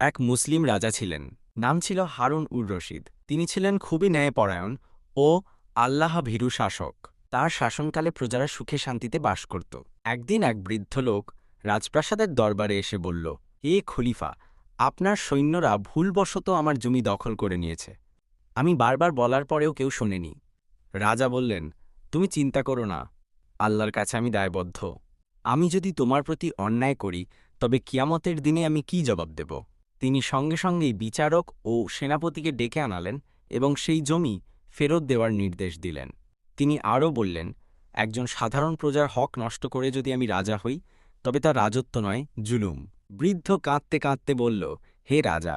এক মুসলিম রাজা ছিলেন। নাম ছিল হারুন উর রশিদ। তিনি ছিলেন খুবই ন্যায়পরায়ণ ও আল্লাহ ভীরু শাসক। তার শাসনকালে প্রজারা সুখে শান্তিতে বাস করত। একদিন এক বৃদ্ধ লোক রাজপ্রাসাদের দরবারে এসে বলল, এ খলিফা, আপনার সৈন্যরা ভুলবশত আমার জমি দখল করে নিয়েছে। আমি বারবার বলার পরেও কেউ শোনেনি। রাজা বললেন, তুমি চিন্তা করো না, আল্লাহর কাছে আমি দায়বদ্ধ। আমি যদি তোমার প্রতি অন্যায় করি, তবে কিয়ামতের দিনে আমি কি জবাব দেব? তিনি সঙ্গে সঙ্গেই বিচারক ও সেনাপতিকে ডেকে আনালেন এবং সেই জমি ফেরত দেওয়ার নির্দেশ দিলেন। তিনি আরও বললেন, একজন সাধারণ প্রজার হক নষ্ট করে যদি আমি রাজা হই, তবে তা রাজত্ব নয়, জুলুম। বৃদ্ধ কাঁদতে কাঁদতে বলল, হে রাজা,